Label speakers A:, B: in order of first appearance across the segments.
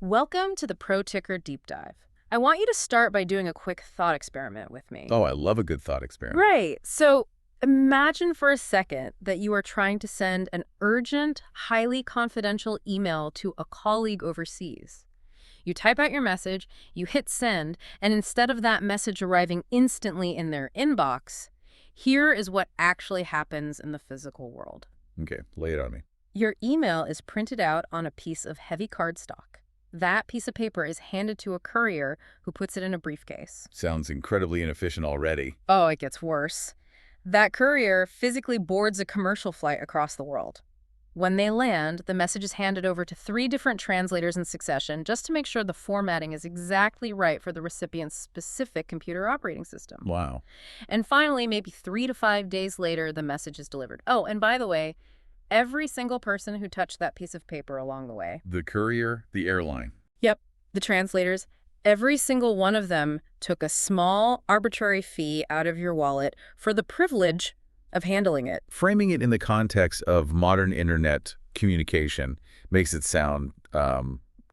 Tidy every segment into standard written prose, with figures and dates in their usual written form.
A: Welcome to the Pro Ticker Deep Dive. I want you to start by doing a quick thought experiment with me.
B: Oh, I love a good thought experiment.
A: Right. So imagine for a second that you are trying to send an urgent, highly confidential email to a colleague overseas. You type out your message, you hit send, and instead of that message arriving instantly in their inbox, here is what actually happens in the physical world.
B: Okay, lay it on me.
A: Your email is printed out on a piece of heavy cardstock. That piece of paper is handed to a courier who puts it in a briefcase.
B: Sounds incredibly inefficient already.
A: Oh, it gets worse. That courier physically boards a commercial flight across the world. When they land, the message is handed over to 3 different translators in succession just to make sure the formatting is exactly right for the recipient's specific computer operating system.
B: Wow.
A: And finally, maybe 3 to 5 days later, the message is delivered. Oh, and by the way, every single person who touched that piece of paper along the way.
B: The courier, the airline.
A: Yep, the translators. Every single one of them took a small, arbitrary fee out of your wallet for the privilege of handling it.
B: Framing it in the context of modern internet communication makes it sound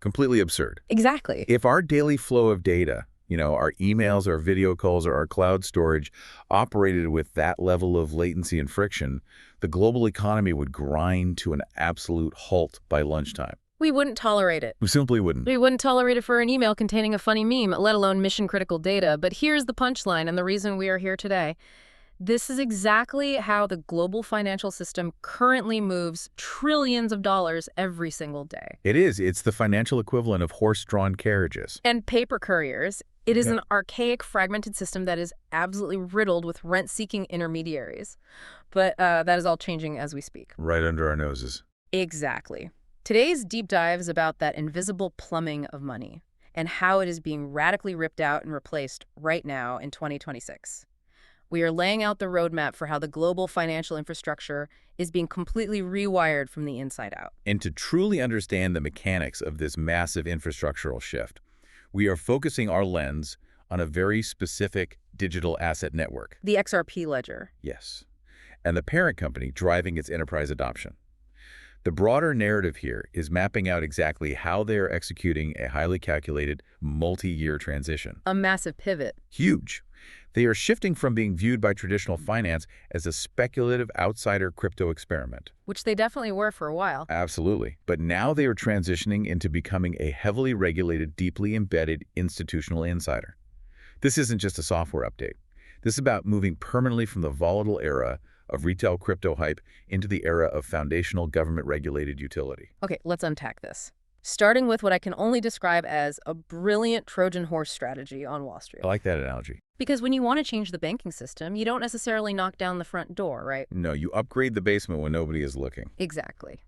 B: completely absurd.
A: Exactly.
B: If our daily flow of data, our emails, our video calls, or our cloud storage operated with that level of latency and friction, the global economy would grind to an absolute halt by lunchtime.
A: We wouldn't tolerate it.
B: We simply wouldn't.
A: We wouldn't tolerate it for an email containing a funny meme, let alone mission-critical data. But here's the punchline and the reason we are here today. This is exactly how the global financial system currently moves trillions of dollars every single day.
B: It is. It's the financial equivalent of horse-drawn carriages.
A: And paper couriers. It is an archaic, fragmented system that is absolutely riddled with rent-seeking intermediaries. But that is all changing as we speak.
B: Right under our noses.
A: Exactly. Today's deep dive is about that invisible plumbing of money and how it is being radically ripped out and replaced right now in 2026. We are laying out the roadmap for how the global financial infrastructure is being completely rewired from the inside out.
B: And to truly understand the mechanics of this massive infrastructural shift, we are focusing our lens on a very specific digital asset network.
A: The XRP ledger.
B: Yes. And the parent company driving its enterprise adoption. The broader narrative here is mapping out exactly how they are executing a highly calculated, multi-year transition.
A: A massive pivot.
B: Huge. They are shifting from being viewed by traditional finance as a speculative outsider crypto experiment.
A: Which they definitely were for a while.
B: Absolutely. But now they are transitioning into becoming a heavily regulated, deeply embedded institutional insider. This isn't just a software update. This is about moving permanently from the volatile era of retail crypto hype into the era of foundational government-regulated utility.
A: Okay, let's unpack this. Starting with what I can only describe as a brilliant Trojan horse strategy on Wall Street.
B: I like that analogy.
A: Because when you want to change the banking system, you don't necessarily knock down the front door, right?
B: No, you upgrade the basement when nobody is looking.
A: Exactly.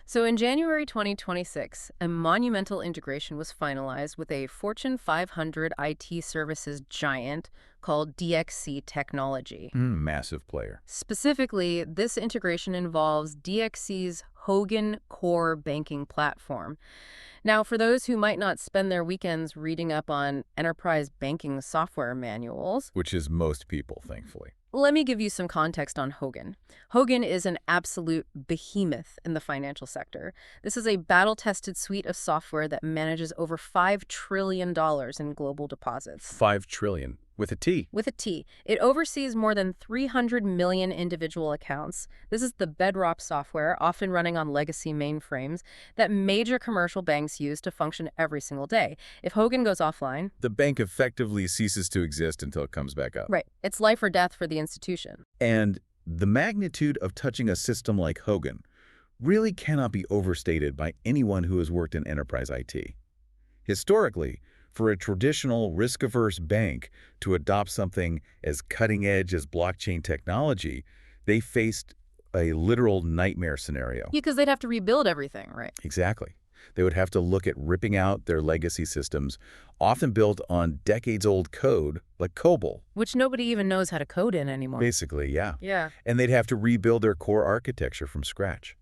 A: So in January 2026, a monumental integration was finalized with a Fortune 500 IT services giant called DXC Technology.
B: Massive player.
A: Specifically, this integration involves DXC's Hogan Core banking platform. Now, for those who might not spend their weekends reading up on enterprise banking software manuals,
B: Which is most people, thankfully.
A: let me give you some context on Hogan. Hogan is an absolute behemoth in the financial sector. This is a battle-tested suite of software that manages over $5 trillion in global deposits.
B: 5 trillion. With a T.
A: With a T. It oversees more than 300 million individual accounts. This is the bedrock software, often running on legacy mainframes, that major commercial banks use to function every single day. If Hogan goes offline,
B: The bank effectively ceases to exist until it comes back up.
A: right, it's life or death for the institution.
B: And the magnitude of touching a system like Hogan really cannot be overstated by anyone who has worked in enterprise IT. Historically, for a traditional risk-averse bank to adopt something as cutting-edge as blockchain technology, they faced a literal nightmare scenario.
A: Yeah, because they'd have to rebuild everything, right?
B: Exactly. They would have to look at ripping out their legacy systems, often built on decades-old code like COBOL.
A: Which nobody even knows how to code in anymore.
B: Basically, yeah.
A: Yeah.
B: And they'd have to rebuild their core architecture from scratch.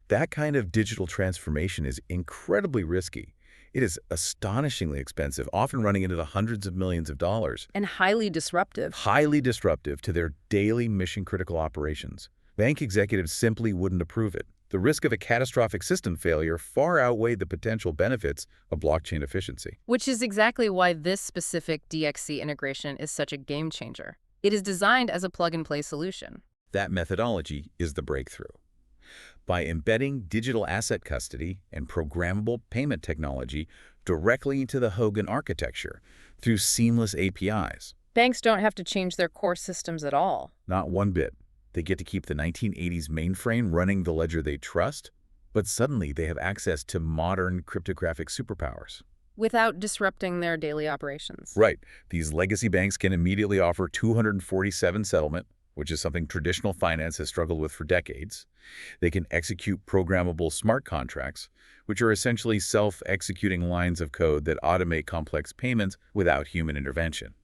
B: That kind of digital transformation is incredibly risky. It is astonishingly expensive, often running into the hundreds of millions of dollars.
A: And highly disruptive.
B: Highly disruptive to their daily mission-critical operations. Bank executives simply wouldn't approve it. The risk of a catastrophic system failure far outweighed the potential benefits of blockchain efficiency.
A: Which is exactly why this specific DXC integration is such a game changer. It is designed as a plug-and-play solution.
B: That methodology is the breakthrough. By embedding digital asset custody and programmable payment technology directly into the Hogan architecture through seamless APIs.
A: Banks don't have to change their core systems at all.
B: Not one bit. They get to keep the 1980s mainframe running the ledger they trust, but suddenly they have access to modern cryptographic superpowers.
A: Without disrupting their daily operations.
B: Right. These legacy banks can immediately offer 247 settlement, which is something traditional finance has struggled with for decades. They can execute programmable smart contracts, which are essentially self-executing lines of code that automate complex payments without human intervention.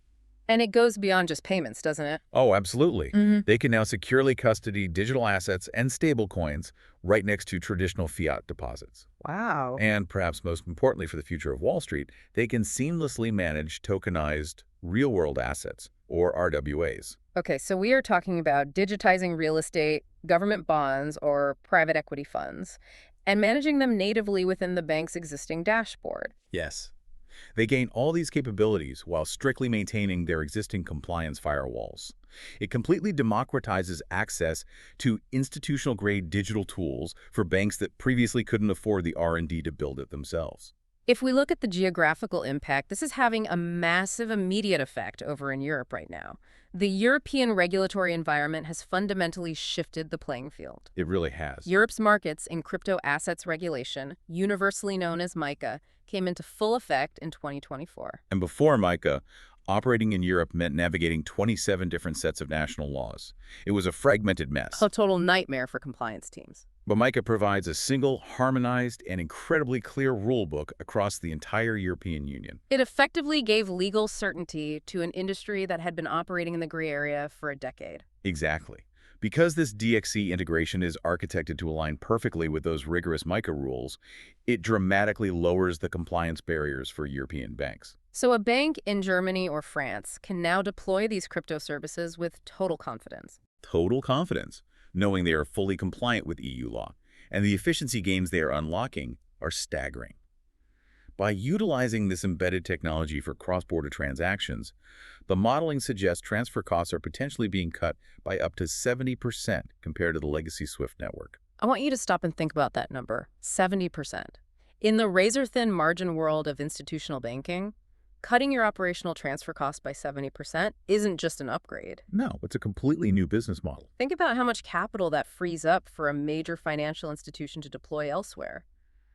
A: And it goes beyond just payments, doesn't it?
B: Oh, absolutely. They can now securely custody digital assets and stablecoins right next to traditional fiat deposits.
A: Wow.
B: And perhaps most importantly for the future of Wall Street, they can seamlessly manage tokenized real-world assets, or RWAs.
A: Okay, so we are talking about digitizing real estate, government bonds, or private equity funds, and managing them natively within the bank's existing dashboard.
B: Yes. They gain all these capabilities while strictly maintaining their existing compliance firewalls. It completely democratizes access to institutional-grade digital tools for banks that previously couldn't afford the R&D to build it themselves.
A: If we look at the geographical impact, this is having a massive immediate effect over in Europe right now. The European regulatory environment has fundamentally shifted the playing field.
B: It really has.
A: Europe's markets in crypto assets regulation, universally known as MiCA, came into full effect in 2024.
B: And before MiCA, operating in Europe meant navigating 27 different sets of national laws. It was a fragmented mess.
A: A total nightmare for compliance teams.
B: But MiCA provides a single, harmonized, and incredibly clear rulebook across the entire European Union.
A: It effectively gave legal certainty to an industry that had been operating in the gray area for a decade.
B: Exactly. Because this DXC integration is architected to align perfectly with those rigorous MiCA rules, it dramatically lowers the compliance barriers for European banks.
A: So a bank in Germany or France can now deploy these crypto services with total confidence.
B: Total confidence, knowing they are fully compliant with EU law, and the efficiency gains they are unlocking are staggering. By utilizing this embedded technology for cross-border transactions, the modeling suggests transfer costs are potentially being cut by up to 70% compared to the legacy SWIFT network.
A: I want you to stop and think about that number, 70%. In the razor-thin margin world of institutional banking, cutting your operational transfer cost by 70% isn't just an upgrade.
B: No, it's a completely new business model.
A: Think about how much capital that frees up for a major financial institution to deploy elsewhere.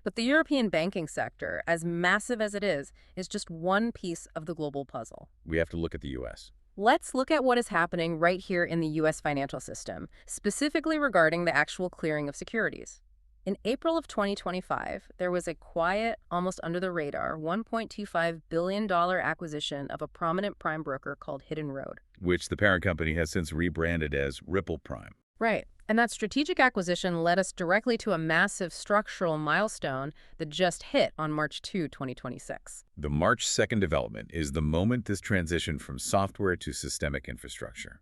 A: But the European banking sector, as massive as it is just one piece of the global puzzle.
B: We have to look at the U.S.
A: Let's look at what is happening right here in the U.S. financial system, specifically regarding the actual clearing of securities. In April of 2025, there was a quiet, almost under-the-radar, $1.25 billion acquisition of a prominent prime broker called Hidden Road,
B: which the parent company has since rebranded as Ripple Prime.
A: Right. And that strategic acquisition led us directly to a massive structural milestone that just hit on March 2, 2026.
B: The March 2nd development is the moment this transitioned from software to systemic infrastructure.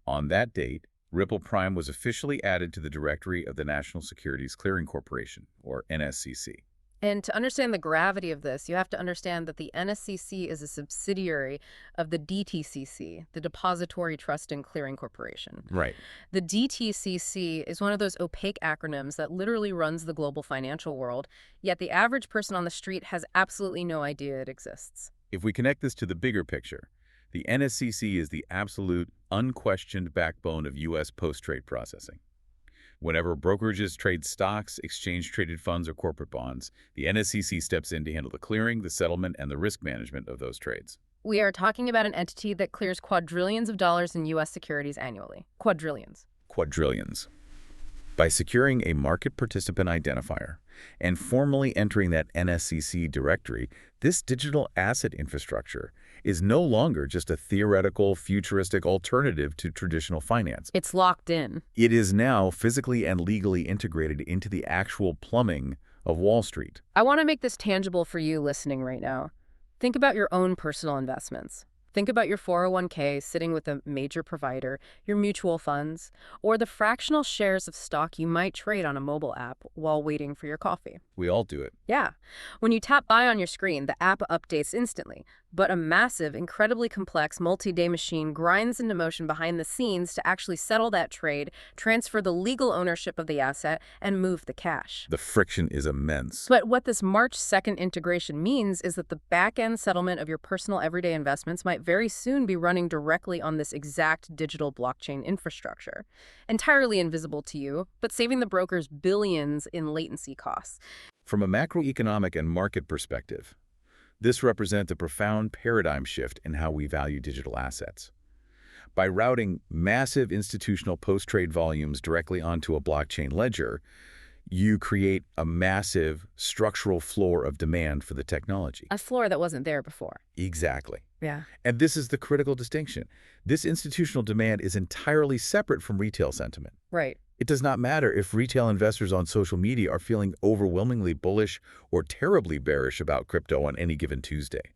B: On that date, Ripple Prime was officially added to the directory of the National Securities Clearing Corporation, or NSCC.
A: And to understand the gravity of this, you have to understand that the NSCC is a subsidiary of the DTCC, the Depository Trust and Clearing Corporation.
B: Right.
A: The DTCC is one of those opaque acronyms that literally runs the global financial world, yet the average person on the street has absolutely no idea it exists.
B: If we connect this to the bigger picture, the NSCC is the absolute, unquestioned backbone of U.S. post-trade processing. Whenever brokerages trade stocks, exchange-traded funds, or corporate bonds, the NSCC steps in to handle the clearing, the settlement, and the risk management of those trades.
A: We are talking about an entity that clears quadrillions of dollars in U.S. securities annually. Quadrillions.
B: Quadrillions. By securing a market participant identifier and formally entering that NSCC directory, this digital asset infrastructure is no longer just a theoretical, futuristic alternative to traditional finance.
A: It's locked in.
B: It is now physically and legally integrated into the actual plumbing of Wall Street.
A: I want to make this tangible for you listening right now. Think about your own personal investments. Think about your 401k sitting with a major provider, your mutual funds, or the fractional shares of stock you might trade on a mobile app while waiting for your coffee.
B: We all do it.
A: Yeah. When you tap buy on your screen, the app updates instantly. But a massive, incredibly complex multi-day machine grinds into motion behind the scenes to actually settle that trade, transfer the legal ownership of the asset, and move the cash.
B: The friction is immense.
A: But what this March 2nd integration means is that the back-end settlement of your personal everyday investments might very soon be running directly on this exact digital blockchain infrastructure. Entirely invisible to you, but saving the brokers billions in latency costs.
B: From a macroeconomic and market perspective, this represents a profound paradigm shift in how we value digital assets. By routing massive institutional post-trade volumes directly onto a blockchain ledger, you create a massive structural floor of demand for the technology.
A: A floor that wasn't there before.
B: Exactly.
A: Yeah.
B: And this is the critical distinction. This institutional demand is entirely separate from retail sentiment.
A: Right.
B: It does not matter if retail investors on social media are feeling overwhelmingly bullish or terribly bearish about crypto on any given Tuesday.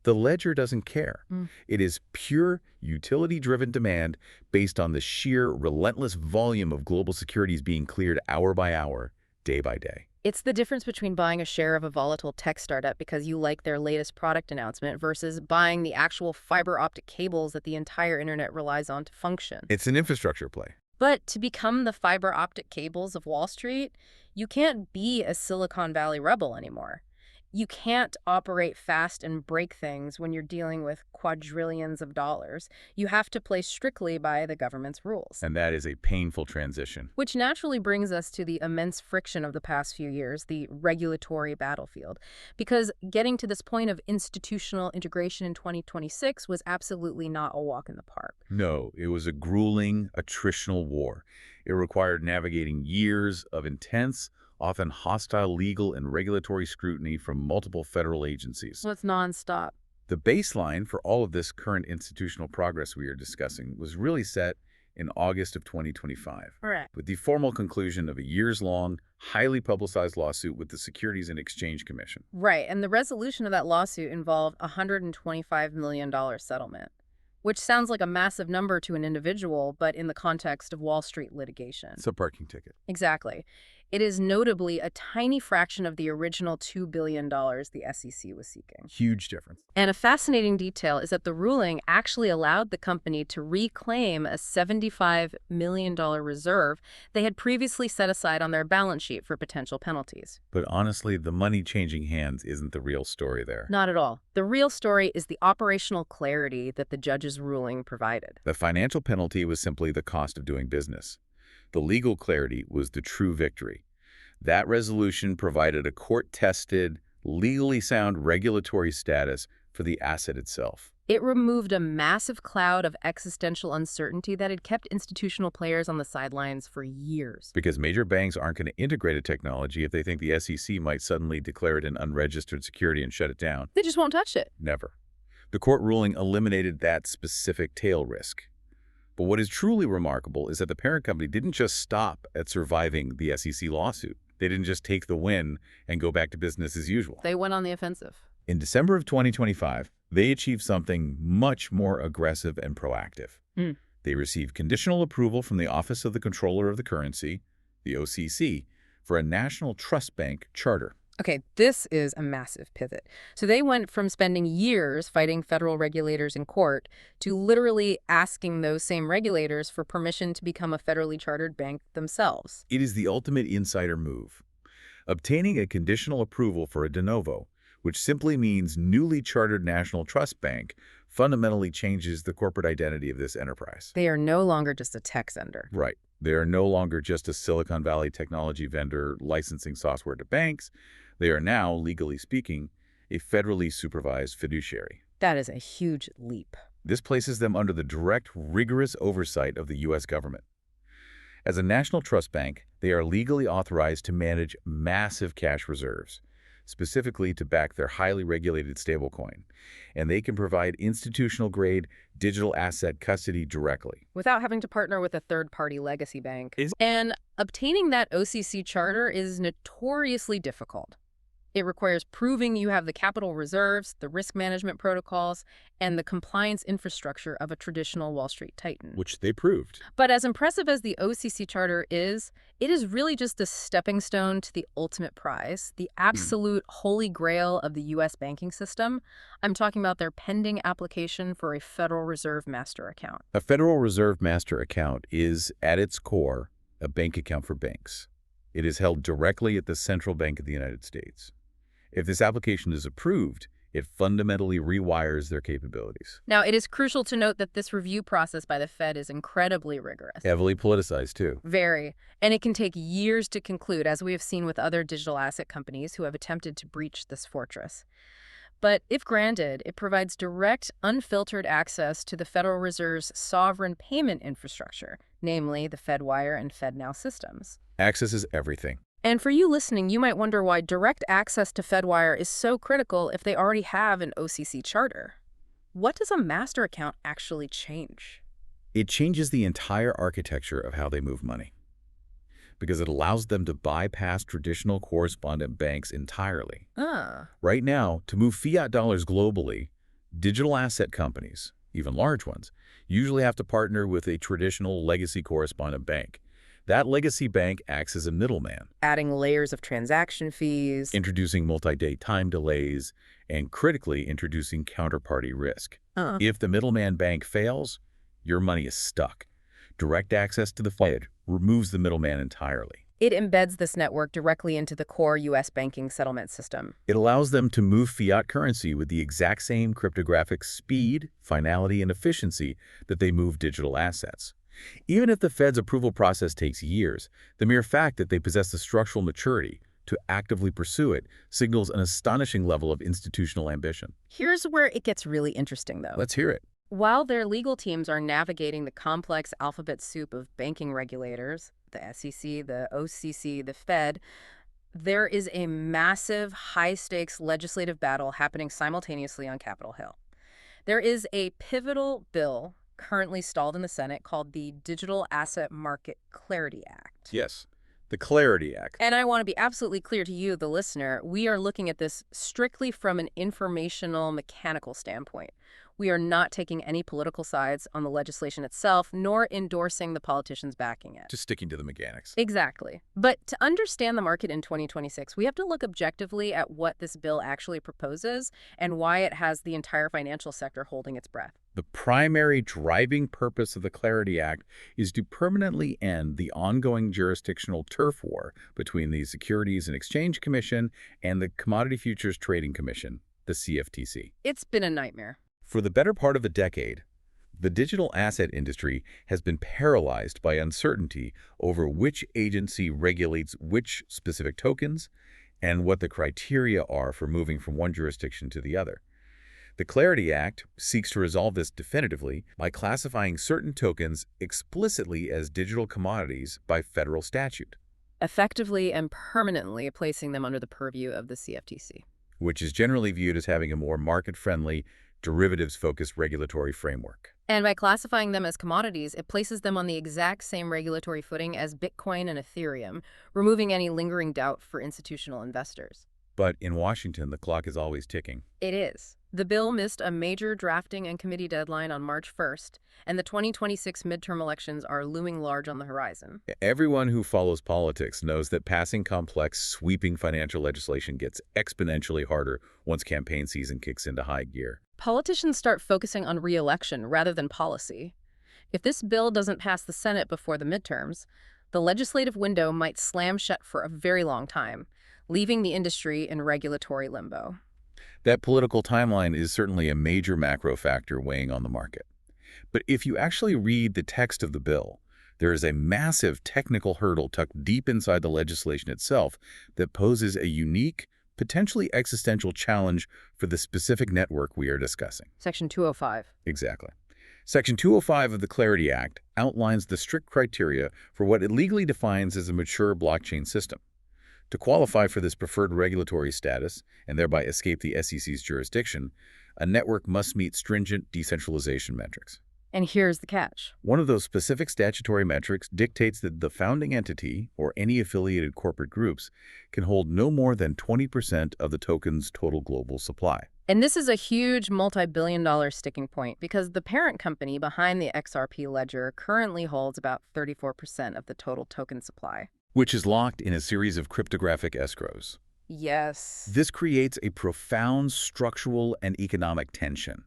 B: The ledger doesn't care. It is pure utility-driven demand based on the sheer relentless volume of global securities being cleared hour by hour, day by day.
A: It's the difference between buying a share of a volatile tech startup because you like their latest product announcement versus buying the actual fiber optic cables that the entire internet relies on to function.
B: It's an infrastructure play.
A: But to become the fiber optic cables of Wall Street, you can't be a Silicon Valley rebel anymore. You can't operate fast and break things when you're dealing with quadrillions of dollars. You have to play strictly by the government's rules.
B: And that is a painful transition.
A: Which naturally brings us to the immense friction of the past few years, the regulatory battlefield. Because getting to this point of institutional integration in 2026 was absolutely not a walk in the park.
B: No, it was a grueling attritional war. It required navigating years of intense, often hostile legal and regulatory scrutiny from multiple federal agencies.
A: So it's nonstop.
B: The baseline for all of this current institutional progress we are discussing was really set in August of 2025,
A: Correct.
B: with the formal conclusion of a years-long, highly publicized lawsuit with the Securities and Exchange Commission.
A: Right, and the resolution of that lawsuit involved a $125 million settlement, which sounds like a massive number to an individual, but in the context of Wall Street litigation.
B: It's a parking ticket.
A: Exactly. It is notably a tiny fraction of the original $2 billion the SEC was seeking.
B: Huge difference.
A: And a fascinating detail is that the ruling actually allowed the company to reclaim a $75 million reserve they had previously set aside on their balance sheet for potential penalties.
B: But honestly, the money changing hands isn't the real story there.
A: Not at all. The real story is the operational clarity that the judge's ruling provided.
B: The financial penalty was simply the cost of doing business. The legal clarity was the true victory. That resolution provided a court-tested, legally sound regulatory status for the asset itself.
A: It removed a massive cloud of existential uncertainty that had kept institutional players on the sidelines for years.
B: Because major banks aren't going to integrate a technology if they think the SEC might suddenly declare it an unregistered security and shut it down.
A: They just won't touch it.
B: Never. The court ruling eliminated that specific tail risk. But what is truly remarkable is that the parent company didn't just stop at surviving the SEC lawsuit. They didn't just take the win and go back to business as usual.
A: They went on the offensive.
B: In December of 2025, they achieved something much more aggressive and proactive. They received conditional approval from the Office of the Comptroller of the Currency, the OCC, for a national trust bank charter.
A: Okay, this is a massive pivot. So they went from spending years fighting federal regulators in court to literally asking those same regulators for permission to become a federally chartered bank themselves.
B: It is the ultimate insider move. Obtaining a conditional approval for a de novo, which simply means newly chartered national trust bank, fundamentally changes the corporate identity of this enterprise.
A: They are no longer just a tech vendor.
B: Right. They are no longer just a Silicon Valley technology vendor licensing software to banks. They are now, legally speaking, a federally supervised fiduciary.
A: That is a huge leap.
B: This places them under the direct, rigorous oversight of the U.S. government. As a national trust bank, they are legally authorized to manage massive cash reserves, specifically to back their highly regulated stablecoin, and they can provide institutional-grade digital asset custody directly.
A: Without having to partner with a third-party legacy bank. And obtaining that OCC charter is notoriously difficult. It requires proving you have the capital reserves, the risk management protocols, and the compliance infrastructure of a traditional Wall Street titan.
B: Which they proved.
A: But as impressive as the OCC charter is, it is really just a stepping stone to the ultimate prize, the absolute holy grail of the U.S. banking system. I'm talking about their pending application for a Federal Reserve master account.
B: A Federal Reserve master account is, at its core, a bank account for banks. It is held directly at the Central Bank of the United States. If this application is approved, it fundamentally rewires their capabilities.
A: Now, it is crucial to note that this review process by the Fed is incredibly rigorous.
B: Heavily politicized, too.
A: Very. And it can take years to conclude, as we have seen with other digital asset companies who have attempted to breach this fortress. But if granted, it provides direct, unfiltered access to the Federal Reserve's sovereign payment infrastructure, namely the FedWire and FedNow systems.
B: Access is everything.
A: And for you listening, you might wonder why direct access to FedWire is so critical if they already have an OCC charter. What does a master account actually change?
B: It changes the entire architecture of how they move money, because it allows them to bypass traditional correspondent banks entirely. Right now, to move fiat dollars globally, digital asset companies, even large ones, usually have to partner with a traditional legacy correspondent bank. That legacy bank acts as a middleman,
A: Adding layers of transaction fees.
B: introducing multi-day time delays, and critically introducing counterparty risk. If the middleman bank fails, your money is stuck. Direct access to the Fed removes the middleman entirely.
A: It embeds this network directly into the core U.S. banking settlement system.
B: It allows them to move fiat currency with the exact same cryptographic speed, finality, and efficiency that they move digital assets. Even if the Fed's approval process takes years, the mere fact that they possess the structural maturity to actively pursue it signals an astonishing level of institutional ambition.
A: Here's where it gets really interesting, though.
B: Let's hear it.
A: While their legal teams are navigating the complex alphabet soup of banking regulators, the SEC, the OCC, the Fed, there is a massive, high-stakes legislative battle happening simultaneously on Capitol Hill. There is a pivotal bill currently stalled in the Senate called the Digital Asset Market Clarity Act.
B: Yes, the Clarity Act.
A: And I want to be absolutely clear to you, the listener, we are looking at this strictly from an informational, mechanical standpoint. We are not taking any political sides on the legislation itself, nor endorsing the politicians backing it.
B: Just sticking to the mechanics.
A: Exactly. But to understand the market in 2026, we have to look objectively at what this bill actually proposes and why it has the entire financial sector holding its breath.
B: The primary driving purpose of the Clarity Act is to permanently end the ongoing jurisdictional turf war between the Securities and Exchange Commission and the Commodity Futures Trading Commission, the CFTC.
A: It's been a nightmare.
B: For the better part of a decade, the digital asset industry has been paralyzed by uncertainty over which agency regulates which specific tokens and what the criteria are for moving from one jurisdiction to the other. The Clarity Act seeks to resolve this definitively by classifying certain tokens explicitly as digital commodities by federal statute,
A: Effectively and permanently placing them under the purview of the CFTC.
B: which is generally viewed as having a more market-friendly, derivatives-focused regulatory framework.
A: And by classifying them as commodities, it places them on the exact same regulatory footing as Bitcoin and Ethereum, removing any lingering doubt for institutional investors.
B: But in Washington, the clock is always ticking.
A: It is. The bill missed a major drafting and committee deadline on March 1st, and the 2026 midterm elections are looming large on the horizon.
B: Everyone who follows politics knows that passing complex, sweeping financial legislation gets exponentially harder once campaign season kicks into high gear.
A: Politicians start focusing on re-election rather than policy. If this bill doesn't pass the Senate before the midterms, the legislative window might slam shut for a very long time, leaving the industry in regulatory limbo.
B: That political timeline is certainly a major macro factor weighing on the market. But if you actually read the text of the bill, there is a massive technical hurdle tucked deep inside the legislation itself that poses a unique, potentially existential challenge for the specific network we are discussing.
A: Section 205.
B: Exactly. Section 205 of the Clarity Act outlines the strict criteria for what it legally defines as a mature blockchain system. To qualify for this preferred regulatory status, and thereby escape the SEC's jurisdiction, a network must meet stringent decentralization metrics.
A: And here's the catch.
B: One of those specific statutory metrics dictates that the founding entity, or any affiliated corporate groups, can hold no more than 20% of the token's total global supply.
A: And this is a huge multi-billion-dollar sticking point because the parent company behind the XRP ledger currently holds about 34% of the total token supply.
B: Which is locked in a series of cryptographic escrows.
A: Yes.
B: This creates a profound structural and economic tension.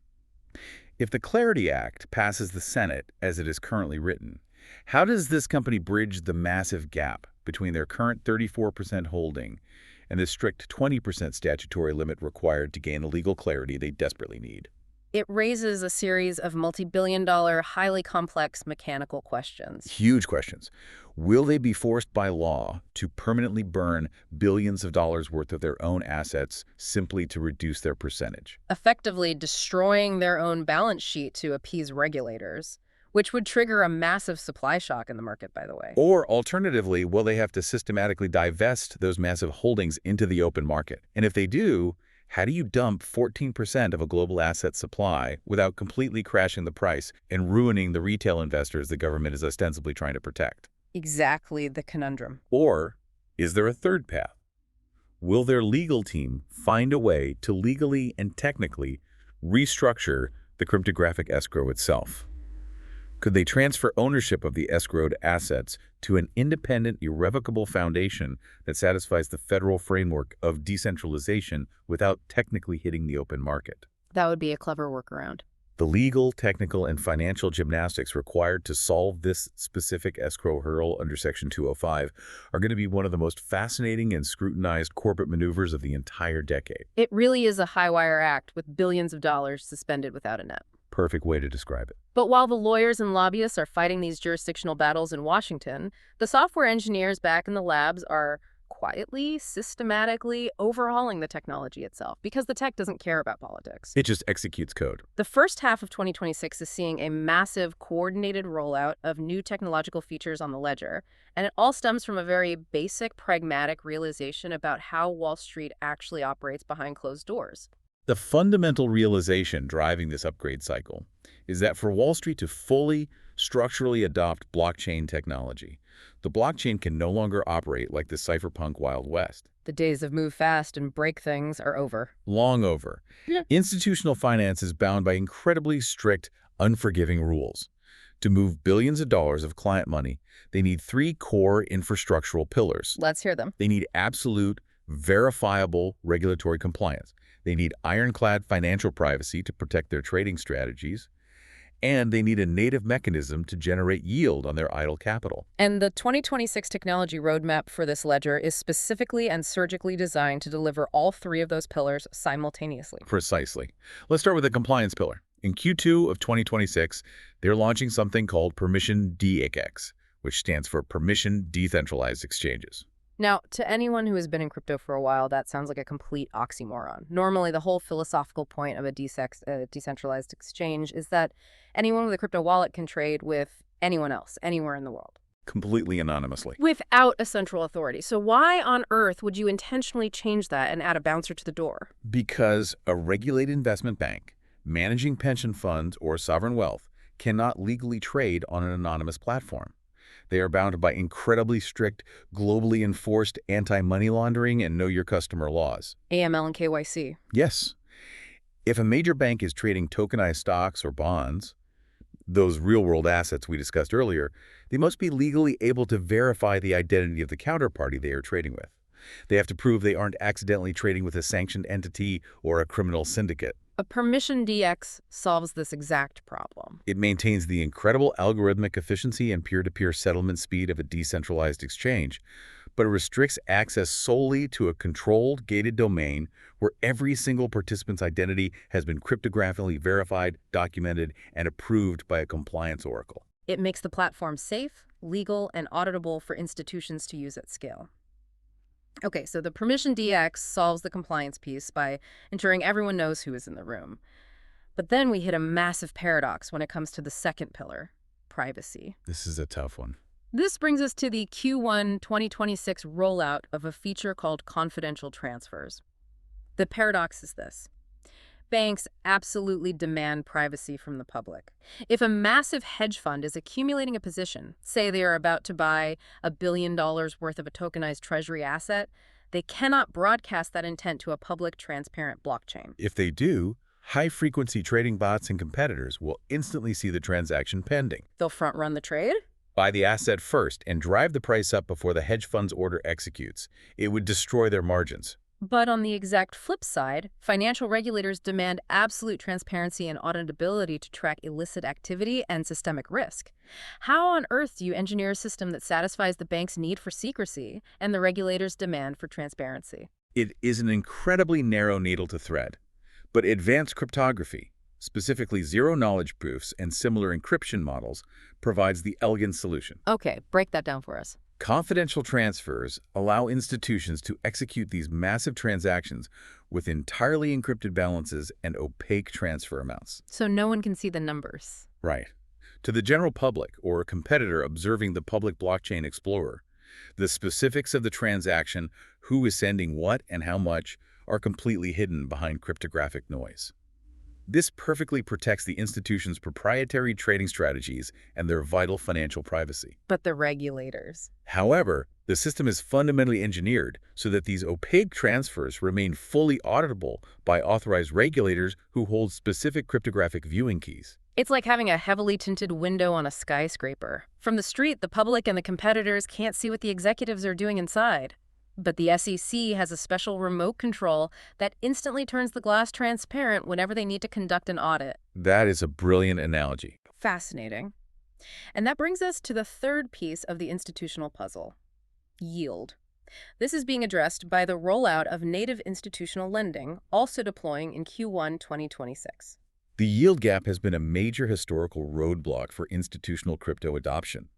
B: If the Clarity Act passes the Senate as it is currently written, how does this company bridge the massive gap between their current 34% holding and the strict 20% statutory limit required to gain the legal clarity they desperately need?
A: It raises a series of multi-billion-dollar, highly complex mechanical questions.
B: Huge questions. Will they be forced by law to permanently burn billions of dollars worth of their own assets simply to reduce their percentage?
A: Effectively destroying their own balance sheet to appease regulators, which would trigger a massive supply shock in the market, by the way.
B: Or alternatively, will they have to systematically divest those massive holdings into the open market? And if they do, how do you dump 14% of a global asset supply without completely crashing the price and ruining the retail investors the government is ostensibly trying to protect?
A: Exactly the conundrum.
B: Or is there a third path? Will their legal team find a way to legally and technically restructure the cryptographic escrow itself? Could they transfer ownership of the escrowed assets to an independent, irrevocable foundation that satisfies the federal framework of decentralization without technically hitting the open market?
A: That would be a clever workaround.
B: The legal, technical, and financial gymnastics required to solve this specific escrow hurdle under Section 205 are going to be one of the most fascinating and scrutinized corporate maneuvers of the entire decade.
A: It really is a high-wire act with billions of dollars suspended without a net.
B: Perfect way to describe it.
A: But while the lawyers and lobbyists are fighting these jurisdictional battles in Washington, the software engineers back in the labs are quietly, systematically overhauling the technology itself because the tech doesn't care about politics.
B: It just executes code.
A: The first half of 2026 is seeing a massive coordinated rollout of new technological features on the ledger, and it all stems from a very basic, pragmatic realization about how Wall Street actually operates behind closed doors.
B: The fundamental realization driving this upgrade cycle is that for Wall Street to fully, structurally adopt blockchain technology, the blockchain can no longer operate like the cypherpunk Wild West.
A: The days of move fast and break things are over.
B: Long over.
A: Yeah.
B: Institutional finance is bound by incredibly strict, unforgiving rules. To move billions of dollars of client money, they need three core infrastructural pillars.
A: Let's hear them.
B: They need absolute, verifiable regulatory compliance. They need ironclad financial privacy to protect their trading strategies. And they need a native mechanism to generate yield on their idle capital.
A: And the 2026 technology roadmap for this ledger is specifically and surgically designed to deliver all three of those pillars simultaneously.
B: Precisely. Let's start with the compliance pillar. In Q2 of 2026, they're launching something called Permission DX, which stands for Permission Decentralized Exchanges.
A: Now, to anyone who has been in crypto for a while, that sounds like a complete oxymoron. Normally, the whole philosophical point of a decentralized exchange is that anyone with a crypto wallet can trade with anyone else, anywhere in the world.
B: Completely anonymously.
A: Without a central authority. So why on earth would you intentionally change that and add a bouncer to the door?
B: Because a regulated investment bank, managing pension funds or sovereign wealth, cannot legally trade on an anonymous platform. They are bound by incredibly strict, globally enforced anti-money laundering and know-your-customer laws.
A: AML and KYC.
B: Yes. If a major bank is trading tokenized stocks or bonds, those real-world assets we discussed earlier, they must be legally able to verify the identity of the counterparty they are trading with. They have to prove they aren't accidentally trading with a sanctioned entity or a criminal syndicate.
A: A Permission DX solves this exact problem.
B: It maintains the incredible algorithmic efficiency and peer-to-peer settlement speed of a decentralized exchange, but it restricts access solely to a controlled, gated domain where every single participant's identity has been cryptographically verified, documented, and approved by a compliance oracle.
A: It makes the platform safe, legal, and auditable for institutions to use at scale. Okay, so the Permission DX solves the compliance piece by ensuring everyone knows who is in the room. But then we hit a massive paradox when it comes to the second pillar, privacy.
B: This is a tough one.
A: This brings us to the Q1 2026 rollout of a feature called confidential transfers. The paradox is this. Banks absolutely demand privacy from the public. If a massive hedge fund is accumulating a position, say they are about to buy $1 billion worth of a tokenized treasury asset, they cannot broadcast that intent to a public, transparent blockchain.
B: If they do, high-frequency trading bots and competitors will instantly see the transaction pending,
A: They'll front run the trade?
B: buy the asset first, and drive the price up before the hedge fund's order executes. It would destroy their margins.
A: But on the exact flip side, financial regulators demand absolute transparency and auditability to track illicit activity and systemic risk. How on earth do you engineer a system that satisfies the bank's need for secrecy and the regulators' demand for transparency?
B: It is an incredibly narrow needle to thread, but advanced cryptography, specifically zero-knowledge proofs and similar encryption models, provides the elegant solution.
A: Okay, break that down for us.
B: Confidential transfers allow institutions to execute these massive transactions with entirely encrypted balances and opaque transfer amounts.
A: So no one can see the numbers.
B: Right. To the general public or a competitor observing the public blockchain explorer, the specifics of the transaction, who is sending what and how much, are completely hidden behind cryptographic noise. This perfectly protects the institution's proprietary trading strategies and their vital financial privacy.
A: But the regulators.
B: However, the system is fundamentally engineered so that these opaque transfers remain fully auditable by authorized regulators who hold specific cryptographic viewing keys.
A: It's like having a heavily tinted window on a skyscraper. From the street, the public and the competitors can't see what the executives are doing inside. But the SEC has a special remote control that instantly turns the glass transparent whenever they need to conduct an audit.
B: That is a brilliant analogy.
A: Fascinating. And that brings us to the third piece of the institutional puzzle: yield. This is being addressed by the rollout of native institutional lending, also deploying in Q1 2026.
B: The yield gap has been a major historical roadblock for institutional crypto adoption.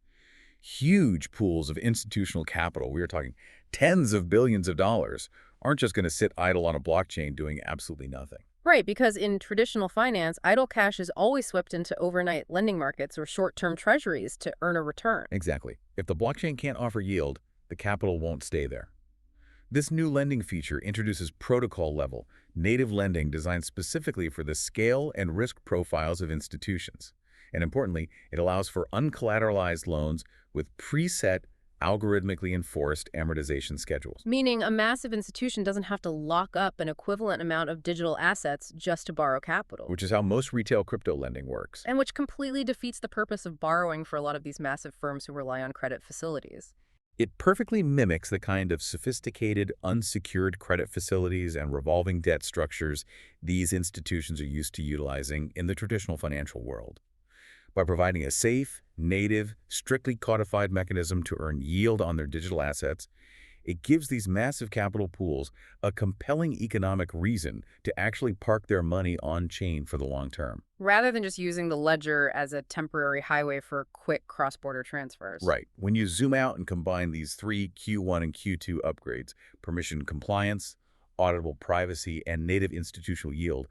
B: Huge pools of institutional capital, we are talking tens of billions of dollars, aren't just going to sit idle on a blockchain doing absolutely nothing.
A: Right, because in traditional finance, idle cash is always swept into overnight lending markets or short-term treasuries to earn a return.
B: Exactly. If the blockchain can't offer yield, the capital won't stay there. This new lending feature introduces protocol-level, native lending designed specifically for the scale and risk profiles of institutions. And importantly, it allows for uncollateralized loans with preset, algorithmically enforced amortization schedules.
A: Meaning a massive institution doesn't have to lock up an equivalent amount of digital assets just to borrow capital.
B: Which is how most retail crypto lending works.
A: And which completely defeats the purpose of borrowing for a lot of these massive firms who rely on credit facilities.
B: It perfectly mimics the kind of sophisticated, unsecured credit facilities and revolving debt structures these institutions are used to utilizing in the traditional financial world. By providing a safe, native, strictly codified mechanism to earn yield on their digital assets, it gives these massive capital pools a compelling economic reason to actually park their money on-chain for the long term.
A: Rather than just using the ledger as a temporary highway for quick cross-border transfers.
B: Right. When you zoom out and combine these three Q1 and Q2 upgrades, permission compliance, auditable privacy, and native institutional yield,